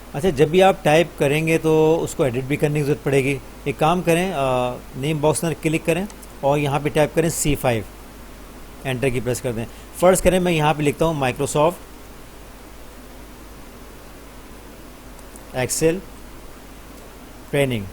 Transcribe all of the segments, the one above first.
अच्छा, जब भी आप टाइप करेंगे तो उसको एडिट भी करने की ज़रूरत पड़ेगी। एक काम करें, नेम बॉक्स में क्लिक करें और यहाँ पे टाइप करें C5, एंटर की प्रेस कर दें। फर्स्ट करें, मैं यहाँ पे लिखता हूँ माइक्रोसॉफ्ट एक्सेल ट्रेनिंग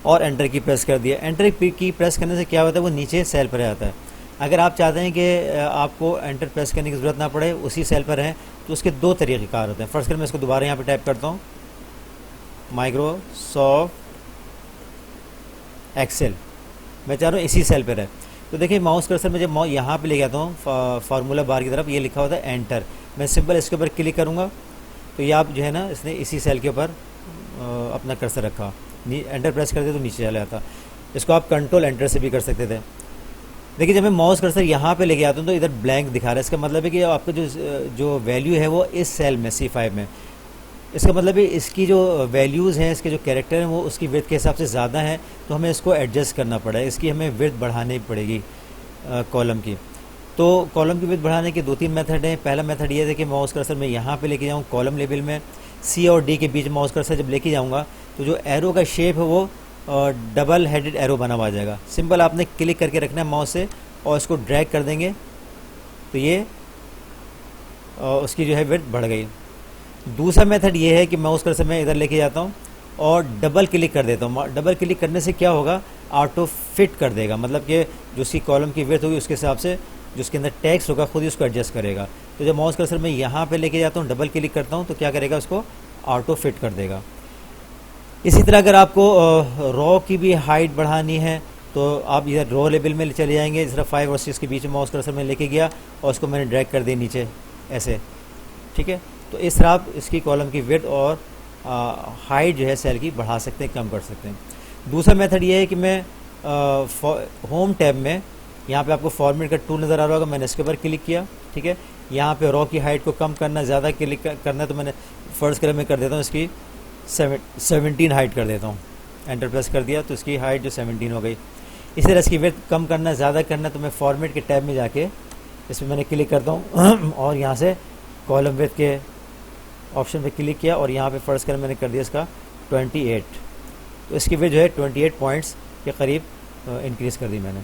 और एंटर की प्रेस कर दिया। एंटर की प्रेस करने से क्या होता है, वो नीचे सेल पर आता है। अगर आप चाहते हैं कि आपको एंटर प्रेस करने की ज़रूरत ना पड़े, उसी सेल पर रहें, तो उसके दो तरीक़ेकार होते हैं। फर्स्ट कर मैं इसको दोबारा यहाँ पे टाइप करता हूँ, माइक्रोसॉफ्ट एक्सेल, मैं चाह रहा हूँ इसी सेल पर है। तो देखिए माउस कर्सर में जब यहाँ पे ले जाता हूँ फार्मूला बार की तरफ, ये लिखा होता है एंटर, मैं सिंपल इसके ऊपर क्लिक करूँगा तो ये आप जो है ना, इसने इसी सेल के ऊपर अपना कर्सर रखा, एंटर प्रेस करते तो नीचे चला जाता। इसको आप कंट्रोल एंटर से भी कर सकते थे। देखिए जब मैं माउस कर्सर यहाँ पे लेके आता हूँ तो इधर ब्लैंक दिखा रहा है। इसका मतलब है कि आपका जो वैल्यू है वो इस सेल में C5 में, इसका मतलब है इसकी जो वैल्यूज़ हैं, इसके जो कैरेक्टर हैं वो उसकी विड्थ के हिसाब से ज़्यादा हैं, तो हमें इसको एडजस्ट करना पड़ेगा। इसकी हमें विड्थ बढ़ानी पड़ेगी कॉलम की। तो कॉलम की विड्थ बढ़ाने के दो तीन मेथड हैं। पहला मेथड ये है कि माउस कर्सर मैं यहाँ पे लेके जाऊँ कॉलम लेवल में, C और D के बीच माउस कर्सर जब लेके जाऊँगा तो जो एरो का शेप है वो डबल हेडेड एरो बना हुआ आ जाएगा। सिंपल आपने क्लिक करके रखना है माउस से और इसको ड्रैग कर देंगे तो ये उसकी जो है विड्थ बढ़ गई। दूसरा मेथड ये है कि माउस कर्सर मैं इधर लेके जाता हूँ और डबल क्लिक कर देता हूँ। डबल क्लिक करने से क्या होगा, ऑटो फिट कर देगा, मतलब कि जो उसकी कॉलम की विड्थ होगी उसके हिसाब से जो उसके अंदर टेक्स्ट होगा खुद ही उसको एडजस्ट करेगा। तो जब माउस कर्सर मैं यहाँ पे लेके जाता हूँ, डबल क्लिक करता हूँ तो क्या करेगा, उसको ऑटो फिट कर देगा। इसी तरह अगर आपको रॉ की भी हाइट बढ़ानी है तो आप इधर रॉ लेवल में चले जाएंगे। इस तरह 5 और 6 के बीच में माउस कर्सर में लेके गया और उसको मैंने ड्रैग कर दिया नीचे ऐसे, ठीक है। तो इस तरह आप इसकी कॉलम की विड्थ और हाइट जो है सेल की बढ़ा सकते हैं, कम कर सकते हैं। दूसरा मेथड ये है कि मैं होम टैब में यहाँ पे आपको फॉर्मेट का टूल नज़र आ रहा होगा, मैंने इसके ऊपर क्लिक किया, ठीक है। यहाँ पे रॉ की हाइट को कम करना, ज़्यादा क्लिक करना है तो मैंने फर्स्ट कलर में कर देता हूँ इसकी 17 हाइट कर देता हूँ। एंटर प्रेस कर दिया तो इसकी हाइट जो 17 हो गई। इसी तरह इसकी विड्थ कम करना, ज़्यादा करना तो मैं फॉर्मेट के टैब में जाके इसमें मैंने क्लिक करता हूँ और यहाँ से कॉलम विड्थ के ऑप्शन पे क्लिक किया और यहाँ पे फर्स्ट कलर मैंने कर दिया इसका 28, तो इसकी विड्थ जो है 28 पॉइंट्स के करीब इंक्रीज़ कर दी मैंने।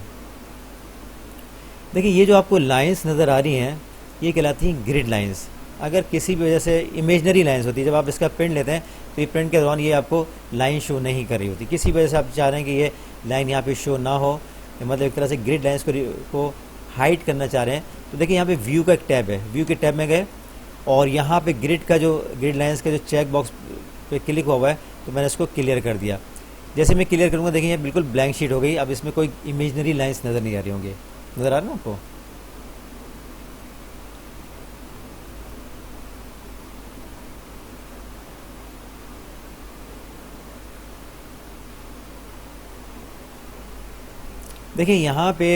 देखिए ये जो आपको लाइंस नज़र आ रही हैं ये कहलाती हैं ग्रिड लाइंस। अगर किसी भी वजह से इमेजनरी लाइंस होती है, जब आप इसका प्रिंट लेते हैं तो ये प्रिंट के दौरान ये आपको लाइन शो नहीं कर रही होती, किसी वजह से आप चाह रहे हैं कि ये लाइन यहाँ पे शो ना हो, मतलब एक तरह से ग्रिड लाइंस को हाइड करना चाह रहे हैं, तो देखिए यहाँ पे व्यू का एक टैब है, व्यू के टैब में गए और यहाँ पे ग्रिड लाइंस का जो चेक बॉक्स पे क्लिक हुआ है तो मैंने इसको क्लियर कर दिया। जैसे मैं क्लियर करूँगा देखिए बिल्कुल ब्लैंक शीट हो गई, अब इसमें कोई इमेजनरी लाइंस नज़र नहीं आ रही होंगी। नज़र आ रहा है ना आपको? देखिए यहाँ पे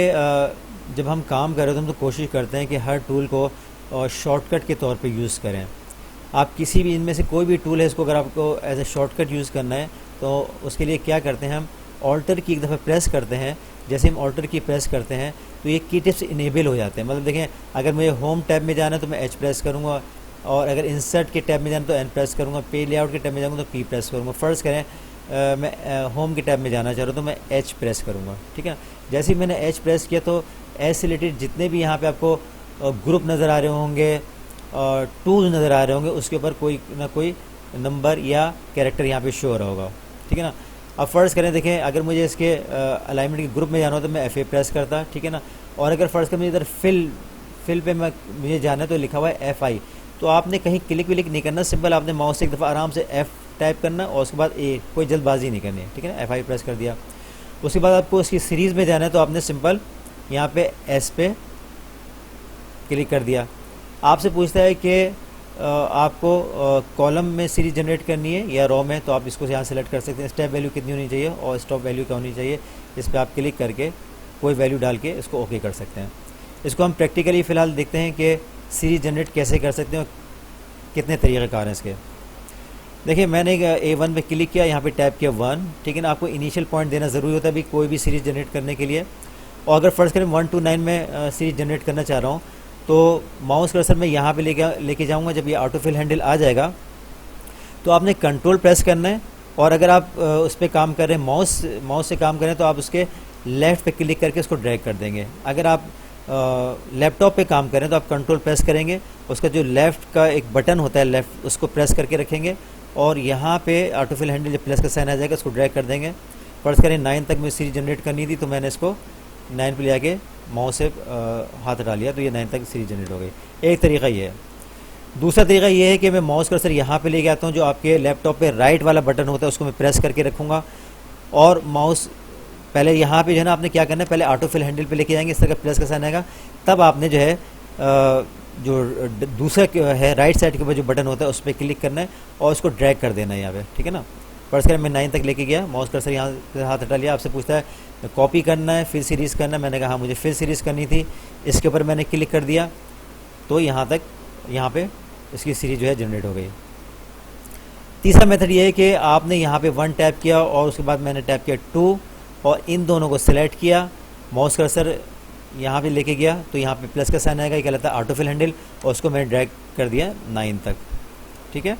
जब हम काम कर रहे हैं तो हम तो कोशिश करते हैं कि हर टूल को शॉर्टकट के तौर पे यूज़ करें। आप किसी भी इनमें से कोई भी टूल है, इसको अगर आपको एज ए शॉर्टकट यूज़ करना है तो उसके लिए क्या करते हैं, हम ऑल्टर की एक दफ़ा प्रेस करते हैं। जैसे हम ऑल्टर की प्रेस करते हैं तो ये की टिप्स इनेबल हो जाते हैं। मतलब देखें अगर मुझे होम टैब में जाना है तो मैं H प्रेस करूँगा, और अगर इंसर्ट के टैब में जाना तो N प्रेस करूँगा, पे लेआउट के टैब में जाऊँगा तो P प्रेस करूँगा। फ़र्ज़ करें मैं होम के टैब में जाना चाह रहा हूँ तो मैं H प्रेस करूँगा, ठीक है। जैसे ही मैंने H प्रेस किया तो एच से रिलेटेड जितने भी यहाँ पे आपको ग्रुप नज़र आ रहे होंगे और टूल्स नज़र आ रहे होंगे उसके ऊपर कोई ना कोई नंबर या कैरेक्टर यहाँ पे शो हो रहा होगा, ठीक है ना। अब फ़र्ज़ करें देखें अगर मुझे इसके अलाइनमेंट के ग्रुप में जाना हो तो मैं FA प्रेस करता, ठीक है ना। और अगर फ़र्ज़ करें मुझे इधर फिल पे मुझे जाना है तो लिखा हुआ है FI, तो आपने कहीं क्लिक विलिक नहीं करना, सिंपल आपने माउस से एक दफ़ा आराम से F टाइप करना और उसके बाद A, कोई जल्दबाजी नहीं करनी है, ठीक है ना। FI प्रेस कर दिया। उसके बाद आपको इसकी सीरीज़ में जाना है तो आपने सिंपल यहाँ पे S पे क्लिक कर दिया। आपसे पूछता है कि आपको कॉलम में सीरीज जनरेट करनी है या रॉ में, तो आप इसको यहाँ सेलेक्ट कर सकते हैं। स्टेप वैल्यू कितनी होनी चाहिए और स्टॉप वैल्यू क्या होनी चाहिए, इस पर आप क्लिक करके कोई वैल्यू डाल के इसको ओके कर सकते हैं। इसको हम प्रैक्टिकली फ़िलहाल देखते हैं कि सीरीज जनरेट कैसे कर सकते हैं और कितने तरीक़ेकार हैं इसके। देखिए मैंने A1 पे क्लिक किया, यहाँ पे टाइप किया 1, ठीक है ना। आपको इनिशियल पॉइंट देना ज़रूरी होता है अभी कोई भी सीरीज़ जनरेट करने के लिए। और अगर फ़र्ज़ करें 1 to 9 में सीरीज़ जनरेट करना चाह रहा हूँ तो माउस कर्सर मैं यहाँ पे लेके जाऊँगा। जब ये ऑटो फिल हैंडल आ जाएगा तो आपने कंट्रोल प्रेस करना है, और अगर आप उस पर काम कर रहे हैं माउस से काम करें तो आप उसके लेफ़्ट पे क्लिक करके उसको ड्रैग कर देंगे। अगर आप लैपटॉप पे काम करें तो आप कंट्रोल प्रेस करेंगे, उसका जो लेफ़्ट का एक बटन होता है लेफ़्ट, उसको प्रेस करके रखेंगे, और यहाँ पे ऑटो फिल हैंडल जब प्लस का साइन आ जाएगा उसको ड्रैग कर देंगे। फर्स्ट करें 9 तक मुझे सीरीज जनरेट करनी थी, तो मैंने इसको 9 पे ले जाके माउस से हाथ हटा लिया, तो ये 9 तक सीरीज जनरेट हो गई। एक तरीका ये है। दूसरा तरीका ये है कि मैं माउस कर्सर यहाँ पे लेके आता हूँ, जो आपके लैपटॉप पे राइट वाला बटन होता है उसको मैं प्रेस करके रखूँगा, और माउस पहले यहाँ पे जो है ना आपने क्या करना है, पहले ऑटो फिल हैंडल पे लेके जाएंगे, इस तरह का प्रेस का साइन आएगा, तब आपने जो है जो दूसरा है राइट साइड के ऊपर जो बटन होता है उस पर क्लिक करना है और उसको ड्रैग कर देना है यहाँ पे, ठीक है ना। फर्स्ट करें मैं 9 तक लेके गया, माउस कर्सर यहाँ से हाथ हटा लिया। आपसे पूछता है कॉपी करना है फिर सीरीज़ करना है, मैंने कहा हाँ मुझे फिर सीरीज़ करनी थी, इसके ऊपर मैंने क्लिक कर दिया तो यहाँ पे इसकी सीरीज जो है जनरेट हो गई। तीसरा मेथड ये है कि आपने यहाँ पे 1 टैप किया और उसके बाद मैंने टैप किया 2, और इन दोनों को सिलेक्ट किया, माउस कर्सर यहाँ पे लेके गया तो यहाँ पे प्लस का साइन आएगा, ये कहलाता है ऑटो फिल हैंडल, और उसको मैंने ड्रैग कर दिया 9 तक, ठीक है।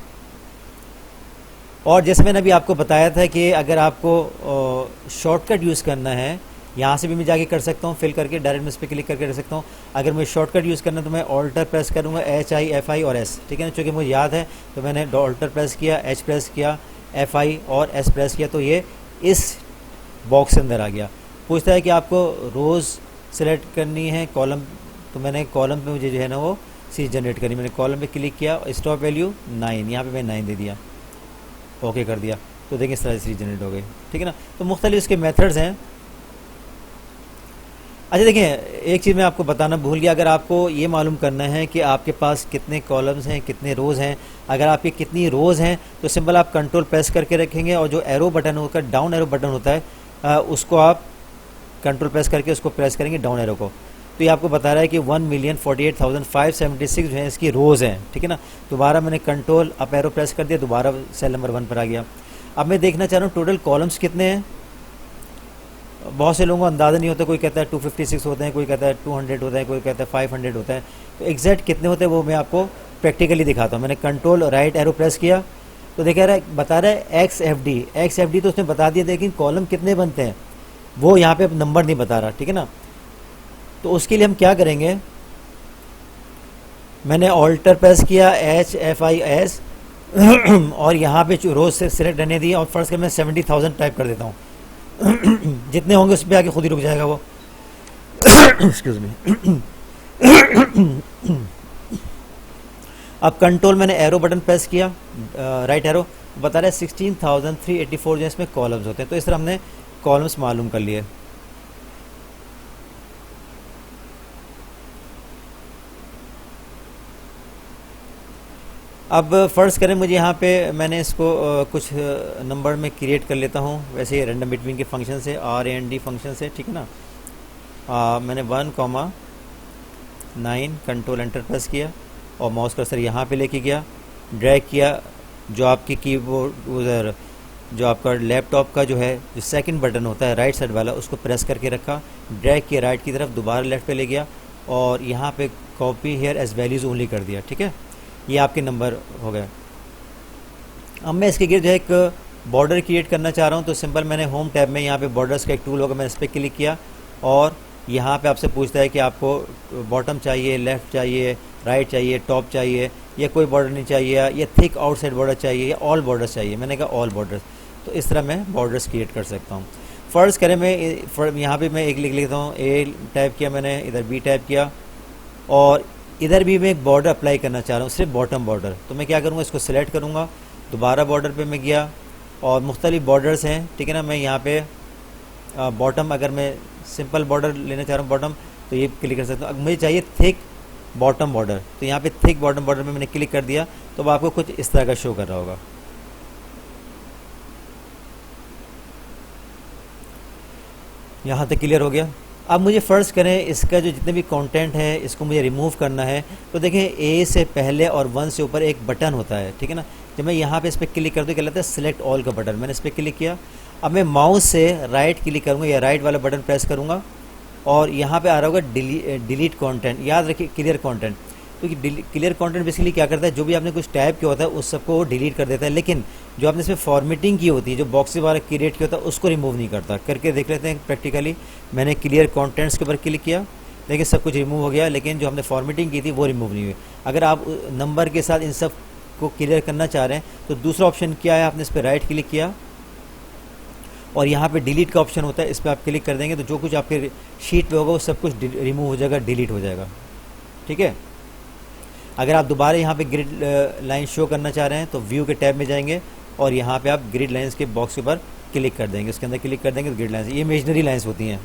और जैसे मैंने अभी आपको बताया था कि अगर आपको शॉर्टकट यूज़ करना है, यहाँ से भी मैं जाके कर सकता हूँ, फिल करके डायरेक्ट मैं इस पर क्लिक करके कर सकता हूँ। अगर मुझे शॉर्टकट यूज़ करना है तो मैं ऑल्टर प्रेस करूँगा, HI और S, ठीक है ना, चूँकि मुझे याद है तो मैंने ऑल्टर प्रेस किया, H प्रेस किया, FI और S प्रेस किया, तो ये इस बॉक्स के अंदर आ गया। पूछता है कि आपको रोज़ सेलेक्ट करनी है कॉलम, तो मैंने कॉलम पे मुझे जो है ना वो सीरीज जनरेट करनी, मैंने कॉलम पे क्लिक किया, स्टॉप वैल्यू 9, यहाँ पे मैं 9 दे दिया, ओके कर दिया, तो देखिए इस तरह से सीरीज जनरेट हो गई, ठीक है ना। तो मुख्तलिफ इसके मेथड्स हैं। अच्छा देखिए, एक चीज़ मैं आपको बताना भूल गया, अगर आपको ये मालूम करना है कि आपके पास कितने कॉलम्स हैं, कितने रोज़ हैं, अगर आपके कितनी रोज़ हैं तो सिंपल आप कंट्रोल प्रेस करके रखेंगे, और जो एरो बटन होकर डाउन एरो बटन होता है उसको आप कंट्रोल प्रेस करके उसको प्रेस करेंगे डाउन एरो को, तो ये आपको बता रहा है कि 1,48,576 जो है इसकी रोज़ हैं, ठीक है ना। दोबारा मैंने कंट्रोल अप एरो प्रेस कर दिया, दोबारा सेल नंबर 1 पर आ गया। अब मैं देखना चाह रहा हूँ टोटल कॉलम्स कितने हैं। बहुत से लोगों को अंदाज़ा नहीं होता, कोई कहता है 256 होते हैं, कोई कहता है 200 होता है, कोई कहता है 500 होता है, तो एग्जैक्ट कितने होते हैं वो मैं आपको प्रैक्टिकली दिखाता हूँ। मैंने कंट्रोल राइट एरो प्रेस किया तो देखा बता रहा है XFD तो उसने बता दिया, लेकिन कॉलम कितने बनते हैं वो यहाँ पे नंबर नहीं बता रहा, ठीक है ना। तो उसके लिए हम क्या करेंगे, मैंने ऑल्टर प्रेस किया HFIS और यहाँ पे रोज से सिलेक्ट रहने दिया, और फर्स्ट मैं 70,000 टाइप कर देता हूँ जितने होंगे उस पर आके खुद ही रुक जाएगा वो एक्सक्यूज मी। अब कंट्रोल मैंने एरो बटन प्रेस किया, राइट एरो, बता रहा है 16,384 जो इसमें कॉलम्स होते हैं, तो इस तरह हमने कॉलम्स मालूम कर लिए। अब फ़र्ज़ करें मुझे यहाँ पे मैंने इसको कुछ नंबर में क्रिएट कर लेता हूँ, वैसे रैंडम बिटवीन के फंक्शन से, RAND फंक्शन से, ठीक है ना। मैंने 1,9 कंट्रोल एंटर प्रेस किया और माउस कर्सर यहाँ पे लेके गया, ड्रैग किया, जो आपकी कीबोर्ड उधर जो आपका लैपटॉप का जो है जो सेकंड बटन होता है राइट साइड वाला, उसको प्रेस करके रखा, ड्रैग किया राइट की तरफ, दोबारा लेफ्ट पे ले गया और यहाँ पे copy here as values only कर दिया, ठीक है। ये आपके नंबर हो गए। अब मैं इसके गिर्द जो है एक बॉर्डर क्रिएट करना चाह रहा हूँ, तो सिंपल मैंने होम टैब में यहाँ पे बॉर्डर्स का एक टूल होगा, मैंने इस पर क्लिक किया और यहाँ पे आपसे पूछता है कि आपको बॉटम चाहिए, लेफ़्ट चाहिए, राइट चाहिए, टॉप चाहिए, या कोई बॉर्डर नहीं चाहिए, या थिक आउटसाइड बॉर्डर चाहिए, या ऑल बॉर्डर्स चाहिए। मैंने कहा ऑल बॉर्डर्स, तो इस तरह मैं बॉर्डर्स क्रिएट कर सकता हूँ। फ़र्ज़ करें मैं यहाँ पे मैं एक लिख लेता हूँ, A टाइप किया मैंने, इधर B टाइप किया और इधर भी मैं एक बॉर्डर अप्लाई करना चाह रहा हूँ, सिर्फ बॉटम बॉर्डर। तो मैं क्या करूँगा, इसको सिलेक्ट करूँगा, दोबारा बॉर्डर पे मैं गया और मुख्तलिफ बॉर्डर्स हैं, ठीक है ना। मैं यहाँ पे बॉटम, अगर मैं सिंपल बॉर्डर लेना चाह रहा हूँ बॉटम, तो ये क्लिक कर सकता हूँ। मुझे चाहिए थिक बॉटम बॉर्डर, तो यहाँ पे थिक बॉटम बॉर्डर में मैंने क्लिक कर दिया, तो अब आपको कुछ इस तरह का शो कर रहा होगा। यहाँ तक क्लियर हो गया। अब मुझे फ़र्ज़ करें इसका जो जितने भी कंटेंट है इसको मुझे रिमूव करना है, तो देखें A से पहले और 1 से ऊपर एक बटन होता है, ठीक है ना। जब मैं यहाँ पे इस पर क्लिक कर दूँ, क्या लगता है सिलेक्ट ऑल का बटन, मैंने इस पर क्लिक किया। अब मैं माउस से राइट क्लिक करूँगा या राइट वाला बटन प्रेस करूँगा और यहाँ पे आ रहा होगा डिलीट कंटेंट। याद रखिए क्लियर कंटेंट, क्योंकि क्लियर कंटेंट बेसिकली क्या करता है, जो भी आपने कुछ टाइप किया होता है उस सबको वो डिलीट कर देता है, लेकिन जो आपने इसमें फॉर्मेटिंग की होती है, जो बॉक्स वाला क्रिएट किया होता है उसको रिमूव नहीं करता। करके देख लेते हैं प्रैक्टिकली। मैंने क्लियर कंटेंट्स के ऊपर क्लिक किया, देखिए सब कुछ रिमूव हो गया, लेकिन जो हमने फॉर्मेटिंग की थी वो रिमूव नहीं हुई। अगर आप नंबर के साथ इन सब को क्लियर करना चाह रहे हैं तो दूसरा ऑप्शन क्या है, आपने इस पर राइट क्लिक किया और यहाँ पे डिलीट का ऑप्शन होता है, इस पर आप क्लिक कर देंगे तो जो कुछ आपके शीट पे होगा वो सब कुछ रिमूव हो जाएगा, डिलीट हो जाएगा। ठीक है। अगर आप दोबारा यहाँ पे ग्रिड लाइन शो करना चाह रहे हैं तो व्यू के टैब में जाएंगे और यहाँ पे आप ग्रिड लाइंस के बॉक्स के ऊपर क्लिक कर देंगे, उसके अंदर क्लिक कर देंगे तो ग्रिड लाइंस, ये इमेजनरी लाइंस होती हैं।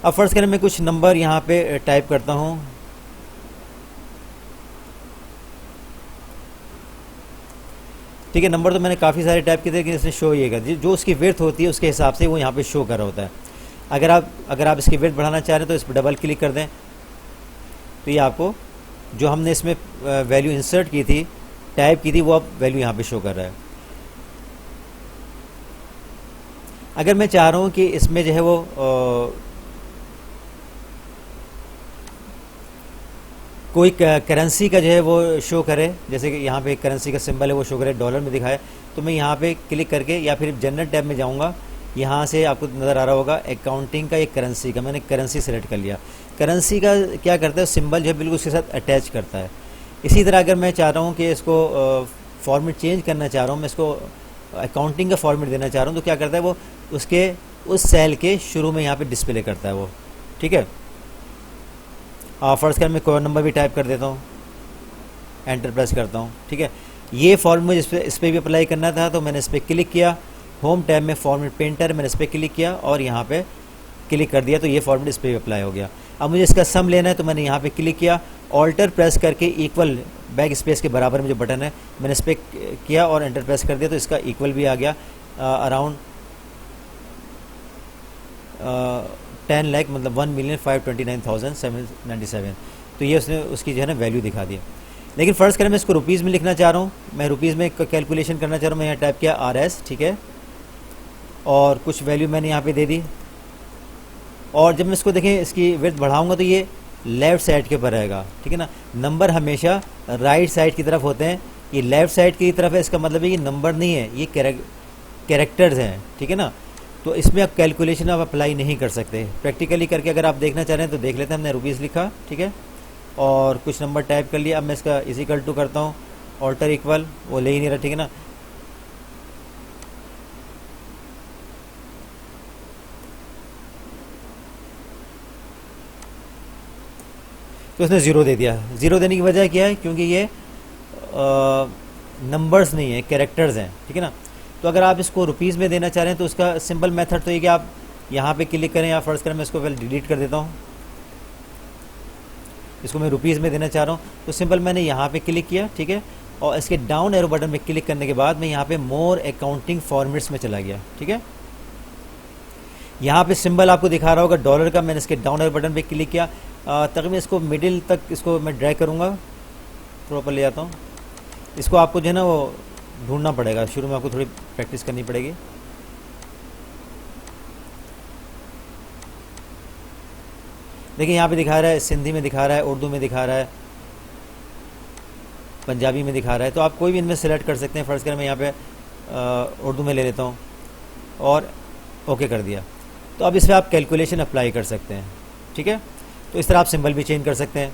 अब फर्स्ट करें मैं कुछ नंबर यहाँ पे टाइप करता हूँ। ठीक है, नंबर तो मैंने काफ़ी सारे टाइप किए थे, लेकिन इसने शो ये कर दी, जो उसकी विड्थ होती है उसके हिसाब से वो यहाँ पे शो कर रहा होता है। अगर आप इसकी विड्थ बढ़ाना चाह रहे हैं तो इस पर डबल क्लिक कर दें, तो ये आपको जो हमने इसमें वैल्यू इंसर्ट की थी, टाइप की थी, वो अब वैल्यू यहाँ पे शो कर रहा है। अगर मैं चाह रहा हूँ कि इसमें जो है वो कोई करेंसी का जो है वो शो करे, जैसे कि यहाँ पे करेंसी का सिंबल है वो शो करे, डॉलर में दिखाए, तो मैं यहाँ पे क्लिक करके या फिर जनरल टैब में जाऊँगा। यहाँ से आपको नज़र आ रहा होगा अकाउंटिंग का एक करेंसी का, मैंने करेंसी सेलेक्ट कर लिया। करेंसी का क्या करता है, सिंबल जो है बिल्कुल उसके साथ अटैच करता है। इसी तरह अगर मैं चाह रहा हूँ कि इसको फॉर्मेट चेंज करना चाह रहा हूँ, मैं इसको अकाउंटिंग का फॉर्मेट देना चाह रहा हूँ, तो क्या करता है वो उसके उस सेल के शुरू में यहाँ पे डिस्प्ले करता है वो। ठीक है। फर्स्ट कर मैं कोई नंबर भी टाइप कर देता हूँ, एंटर प्रेस करता हूँ। ठीक है, ये फॉर्मूला इस पर भी अप्लाई करना था तो मैंने इस पर क्लिक किया, होम टैब में फॉर्मेट पेंटर मैंने इस पर क्लिक किया और यहाँ पे क्लिक कर दिया, तो ये फॉर्मेट इस पर भी अप्लाई हो गया। अब मुझे इसका सम लेना है तो मैंने यहाँ पे क्लिक किया, ऑल्टर प्रेस करके इक्वल बैक स्पेस के बराबर में जो बटन है मैंने इस पर किया और एंटर प्रेस कर दिया, तो इसका इक्वल भी आ गया अराउंड 10 लाख, मतलब 1,529,797। तो ये उसने उसकी जो है ना वैल्यू दिखा दी। लेकिन फ़र्ज़ करें मैं इसको रुपीज़ में लिखना चाह रहा हूँ, मैं रुपीज़ में कैलकुलेशन करना चाह रहा हूँ, मैं यहाँ टाइप किया RS। ठीक है, और कुछ वैल्यू मैंने यहाँ पे दे दी। और जब मैं इसको देखें इसकी विड्थ बढ़ाऊँगा तो ये लेफ़्ट साइड के ऊपर रहेगा। ठीक है ना, नंबर हमेशा राइट साइड की तरफ होते हैं, ये लेफ़्ट साइड की तरफ है, इसका मतलब है ये नंबर नहीं है, ये कैरेक्टर्स हैं। ठीक है ना, तो इसमें आप कैलकुलेशन आप अप्लाई नहीं कर सकते। प्रैक्टिकली करके अगर आप देखना चाह रहे हैं तो देख लेते हैं। हमने रुपीज़ लिखा, ठीक है, और कुछ नंबर टाइप कर लिया। अब मैं इसका इक्वल टू करता हूँ, ऑल्टर इक्वल, वो ले ही नहीं रहा। ठीक है ना, तो उसने ज़ीरो दे दिया। ज़ीरो देने की वजह क्या है, क्योंकि ये नंबर्स नहीं है, कैरेक्टर्स हैं। ठीक है ना, तो अगर आप इसको रुपीज़ में देना चाह रहे हैं तो उसका सिंपल मेथड तो ये कि आप यहाँ पे क्लिक करें, या फ़र्ज़ करें मैं इसको पहले डिलीट कर देता हूँ, इसको मैं रुपीज़ में देना चाह रहा हूँ तो सिंपल मैंने यहाँ पे क्लिक किया। ठीक है, और इसके डाउन एरो बटन पे क्लिक करने के बाद मैं यहाँ पे मोर अकाउंटिंग फॉर्मेट्स में चला गया। ठीक है, यहाँ पे सिंबल आपको दिखा रहा होगा डॉलर का, मैंने इसके डाउन एरो बटन पे क्लिक किया। तकरीबन इसको मिडिल तक इसको मैं ड्रैग करूँगा, थोड़ा ऊपर ले जाता हूँ। इसको आपको जो है ना वो ढूंढना पड़ेगा, शुरू में आपको थोड़ी प्रैक्टिस करनी पड़ेगी। देखिए यहाँ पे दिखा रहा है, सिंधी में दिखा रहा है, उर्दू में दिखा रहा है, पंजाबी में दिखा रहा है, तो आप कोई भी इनमें सेलेक्ट कर सकते हैं। फ़र्ज़ करें मैं यहाँ पे उर्दू में ले लेता हूँ और ओके कर दिया, तो अब इस पर आप कैलकुलेशन अप्लाई कर सकते हैं। ठीक है, तो इस तरह आप सिंबल भी चेंज कर सकते हैं।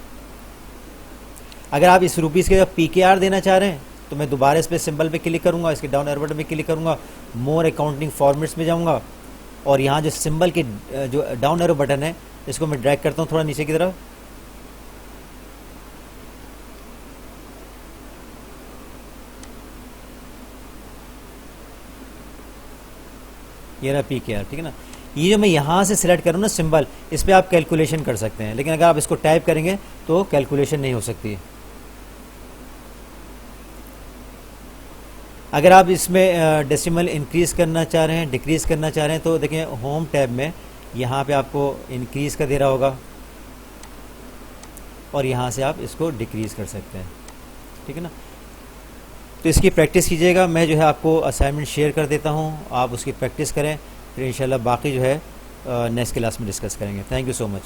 अगर आप इस रुपीज़ के PKR देना चाह रहे हैं तो मैं दोबारा इस पर सिंबल पे क्लिक करूँगा, इसके डाउन एरो बटन पे क्लिक करूँगा, मोर अकाउंटिंग फॉर्मेट्स में जाऊँगा और यहाँ जो सिंबल के जो डाउन एरो बटन है इसको मैं ड्रैग करता हूँ थोड़ा नीचे की तरफ। ये रहा PKR। ठीक है ना, ये जो मैं यहाँ से सिलेक्ट करूँ ना सिंबल, इस पर आप कैलकुलेशन कर सकते हैं, लेकिन अगर आप इसको टाइप करेंगे तो कैलकुलेशन नहीं हो सकती। अगर आप इसमें डेसिमल इंक्रीज़ करना चाह रहे हैं, डिक्रीज़ करना चाह रहे हैं, तो देखिए होम टैब में यहाँ पे आपको इंक्रीज़ का दे रहा होगा और यहाँ से आप इसको डिक्रीज़ कर सकते हैं। ठीक है ना, तो इसकी प्रैक्टिस कीजिएगा। मैं जो है आपको असाइनमेंट शेयर कर देता हूँ, आप उसकी प्रैक्टिस करें, फिर इंशाल्लाह बाकी जो है नेक्स्ट क्लास में डिस्कस करेंगे। Thank you so much.